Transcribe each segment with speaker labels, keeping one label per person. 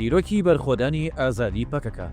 Speaker 1: چیرۆکی بەرخۆدانی ئازادی پەکەکە.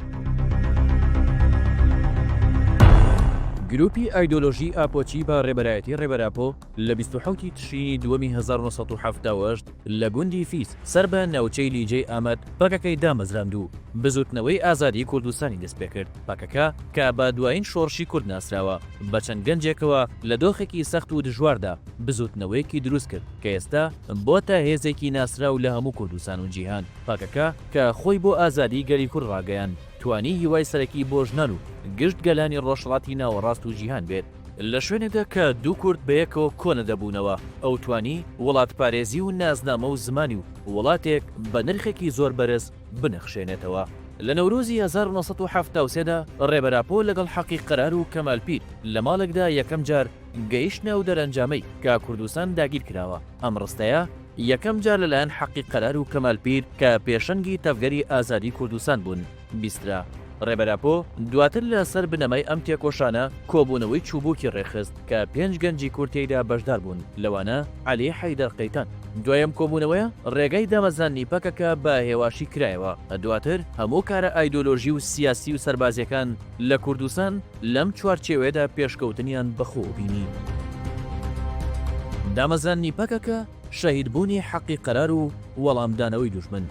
Speaker 1: گروپی ئایدۆلۆژی ئاپۆچی بە ڕێبەرایەتی ڕێبەراپۆ لە 27 تشرینی 1970 لە گوندی فیس سەر بە ناوچەی لیجەی ئامەد پەکەکەی دامەزراند و بزوتنەوەی ئازادی کوردستانی دەست پێ کرد. پەکەکە کە بە دوایین شۆڕشی کورد ناسراوە بە چەند گەنجێکەوە لە دۆخێکی سەخت و دژواردا بزوتنەوەیەکی دروست کرد کە ئێستا بۆتە هێزێکی ناسراو لە هەموو کوردستان و جیهان. پەکەکە کە خۆی بۆ ئازادی گەلی کورد ڕاگەیان توانی هیوای سەرەکی بۆ ژنان و گشت گەلانی ڕۆژهەڵاتی ناوەڕاست و جیهان بێت. لە شوێنێکدا کە دوو کورد بەیەکەوە کۆنە دەبوونەوە ئەو توانی وڵات پارێزی و نازنامە و زمانی و وڵاتێک بە نرخێکی زۆر بەرز بنەخشێنێتەوە. لە نەورۆزی 1970دا ڕێبەراپۆ لەگەڵ حەقی قەرار و کەمالپیر لە ماڵێکدا یەکەم جار گەیشتنە و دەرەنجامەی کە کوردستان داگیر کراوە. ئەم ڕستەیە یەکەم جار لەلایەن حەقی قەرار و کەمالپیر کە پێشەنگی تەفگەری ئازادی کوردستان بوون بیسترا. ڕێبەراپۆ دواتر لەسەر بنەمای ئەم تێکۆشانە کۆبوونەوەی چوبووکی ڕێخست کە 5 گەنجی کورتیدا بەشدار بوون، لەوانە عەلی حەیدەر قەیتان. دوایەم کۆبوونەوەیە ڕێگەی دامەزانی پەکەکە بە هێواشی کرایەوە. دواتر هەموو کارە ئایدۆلۆژی و سیاسی و سەربازیەکان لە کوردستان لەم چوارچێوەیەدا پێشکەوتنیان بەخۆ بینی. دامەزانی پەکەکە شەهیدبوونی حەقی قەرار و وەڵامدانەوەی دوژمن.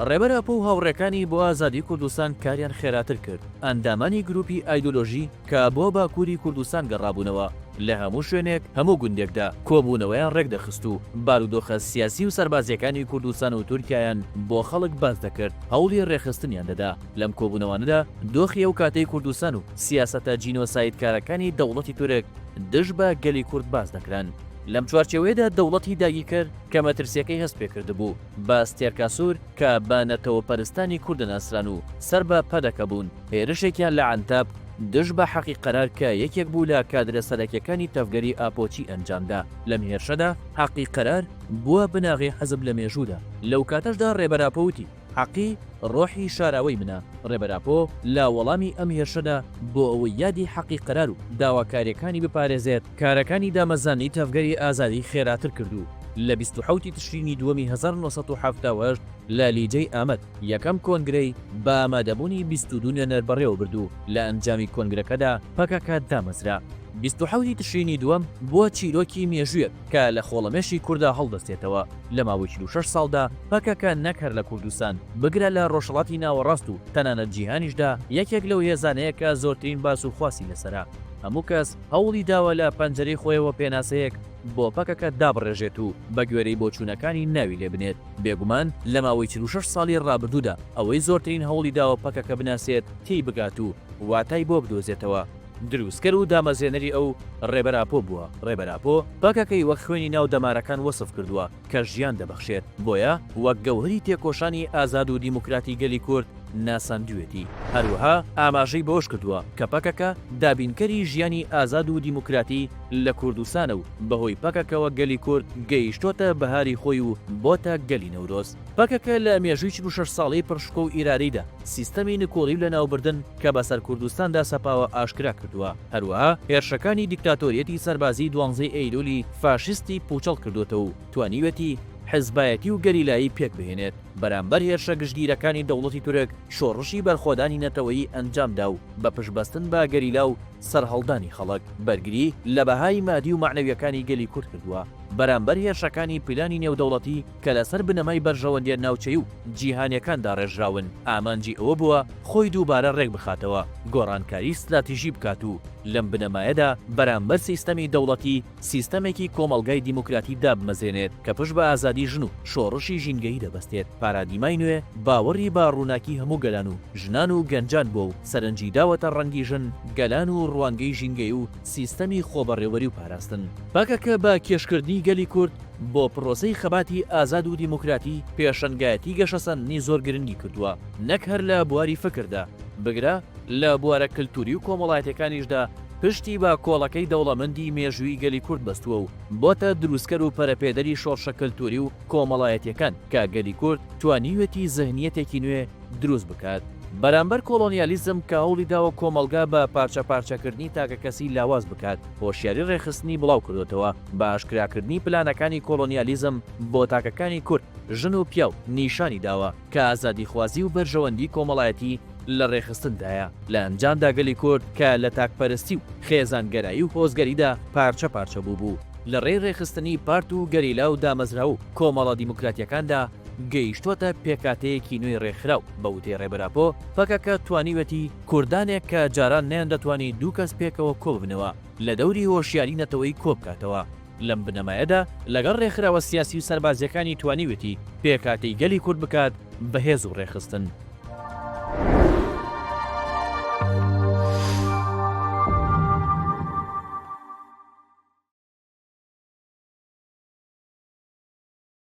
Speaker 1: ڕێبەراپۆ و هاوڕێکانی بۆ ئازادی کوردستان کاریان خێراتر کرد. ئەندامانی گروپی ئایدۆلۆژی کە بۆ باکووری کوردستان گەڕابوونەوە لە هەموو شوێنێک هەموو گوندێکدا کۆبوونەوەیان ڕێکدەخست و بارودۆخە سیاسی و سەربازیەکانی کوردستان و تورکیایان بۆ خەڵک باز دەکرد، هەوڵی ڕێخستنیان دەدا. لەم کۆبوونەوەنەدا دۆخی ئەو کاتەی کوردستان و سیاسەتە جینۆسایدکارەکانی دەوڵەتی تورک دژ بە گەلی کورد باز دەکران. لەم چوارچێوەیەدا دەوڵەتی داگی کرد کە مەترسیەکەی هەست پێکرد بوو بە ستێرکاسوور کە بە نەتەوەپەرستانی کوردە ناسران و سەر بە پەدەکە بوون. هێرشێکیان لە عەنتاب دژ بە حەقی قەرار کە یەکێک بوو لە کادرە سەرەکیەکانی تەفگەری ئاپۆچی ئەنجامدا. لەم هێرشەدا حەقی قەرار بووە بناغی حەزب لە مێژوودا. لەو کاتەشدا ڕێبەراپۆوتی حەقی ڕۆحی شاراوەی منە. ڕێبەراپۆ لە وەڵامی ئەم هێرشەدا بۆ ئەوەی یادی حەقی قەرار و داواکاریەکانی بپارێزێت کارەکانی دامەزانی تەفگەری ئازادی خێراتر کردو. لە 27 تشرینی 1970 لە لیجەی ئامەد یەکەم کۆنگرەی بە ئامادەبوونی 22 نوێنەر بەڕێوە بردو. لە ئەنجامی کۆنگرەکەدا پەکەکە دامەزرا. 27 تشرینی دووەم بووە چیرۆکی مێژوویەک کە لە خۆڵەمێشی کووردا هەڵدەستێتەوە. لە ماوەی 46 ساڵدا پەکەکە نەکەر لە کوردستان بگرە لە ڕۆژهەڵاتی ناوەڕاست و تەنانەت جیهانیشدا یەکێک لەو هێزانەیە کە زۆرترین باس و خواسی لەسەرا. هەموو کەس هەوڵی داوە لە پەنجەرەی خۆیەوە پێناسەیەک بۆ پەکەکە دابڕێژێت و بە گوێرەی بۆچوونەکانی ناوی لێ بنێت. بێگومان لە ماوەی 46 ساڵی ڕابردوودا ئەوەی زۆرترین هەوڵی داوە پەکەکە بناسێت تی بگات و واتای بۆ بدۆزێتەوە. دروستکەر و دامەزێنەری ئەو ڕێبەراپۆ بووە. ڕێبەراپۆ پەکەکەی وەک خوێنی ناو دەمارەکان وەسف کردووە کە ژیان دەبەخشێت، بۆیە وەک گەوهری تێکۆشانی ئازاد و دیموکراتی گەلی کورد ناساندوێتی. هەروەها ئاماژەی بۆش کردووە کە پەکەکە دابینکەری ژیانی ئازاد و دیموکراتی لە کوردستانە و بەهۆی پەکەکەوە گەلی کورد گەیشتۆتە بەهاری خۆی و بۆتە گەلی نەورۆز. پەکەکە لە مێژووی 46 ساڵی پڕشکۆ و ئیراریدا سیستەمی نکۆڵی لە ناوبردن کە بەسەر کوردستاندا سەپاوە ئاشکرا کردووە. هەروەها هێرشەکانی دیکتاتۆریەتی سەربازی 12 ئەیلولی فاشیستی پوچەڵ کردوتەوە و توانیوەتی حزبایەتی و گەریلایی پێک بهێنێت. بەرامبەر هێرشە گشتگیرەکانی دەوڵەتی تورک شۆڕشی بەرخۆدانی نەتەوەیی ئەنجامدا و بە پشتبەستن بە گەریلا و سەرهەڵدانی خەڵک بەرگری لە بەهای مادی و معنەویەکانی گەلی کورد کردووە. بەرامبەر هێرشەکانی پلانی نێودەوڵەتی کە لەسەر بنەمای بەرژەوەندیە ناوچەی و جیهانیەکاندا ڕێژراون ئامانجی ئەوە بووە خۆی دووبارە ڕێک بخاتەوە، گۆڕانکاری استراتیژی بکات و لەم بنەمایەدا بەرامبەر سیستەمی دەوڵەتی سیستەمێکی کۆمەڵگای دیموکراتی دابمەزێنێت کە پشت بە ئازادی ژن و شۆڕشی ژینگەیی دەبەستێت. پارادیمای نوێ باوەڕی با ڕووناکی هەموو گەلان و ژنان و گەنجان بۆ و سەرنجی داوەتە ڕەنگی ژن، گەلان و ڕوانگەی ژینگەی و سیستەمی خۆبەڕێوەری و پاراستن. پەکەکە بە کێشکردنی گەلی کورد بۆ پرۆسەی خەباتی ئازاد و دیموکراتی پێشەنگایەتی گەشەسەندنی زۆر گرنگی کردووە، نەک هەر لە بواری فکردا بگرە لە بوارە کللتوری و کۆمەڵایەتەکانیشدا پشتی بە کۆڵەکەی دەوڵەمەندی مێژووی گەلی کورد بەستووە و بۆتە دروستکەر و پەرەپێدەری شۆڕشە کللتوری و کۆمەڵایەتیەکان کە گەلی کورد توانیوێتی زەهنیەتێکی نوێ دروست بکات. بەرامبەر کۆڵۆنیالیزم کە هەوڵی داوە کۆمەلگا بە پارچە پارچەکردنی تاکە کەسی لاواز بکات هۆشیاری ڕێخستنی بڵاو کردوتەوە بە ئاشکراکردنی پلانەکانی کۆڵۆنیالیزم بۆ تاکەکانی کورد ژن و پیاو نیشانی داوە کە ئازادیخوازی و بەرژەوەندی کۆمەڵایەتی لە ڕێخستندایە لە ئەنجامدا گەلی کورد کە لە تاکپەرستی و خێزانگەرایی و هۆزگەریدا پارچە پارچە بوو لە ڕێی ڕێخستنی پارت و گەریلا و دامەزرا و کۆمەڵە دیموکراتیەکاندا گەیشتوتە پێکاتەیەکی نوێی ڕێکخراو بە وتەی ڕێبەراپۆ پەکەکە توانیوەتی کوردانێک کە جاران نەیان دەتوانی دوو کەس پێکەوە کۆبنەوە لە دەوری هۆشیاری نەتەوەی کۆبکاتەوە لەم بنەمایەدا لەگەڵ ڕێکخراوە سیاسی و سەربازیەکانی توانیوەتی پێکاتەی گەلی کورد بکات بەهێز و ڕێخستن.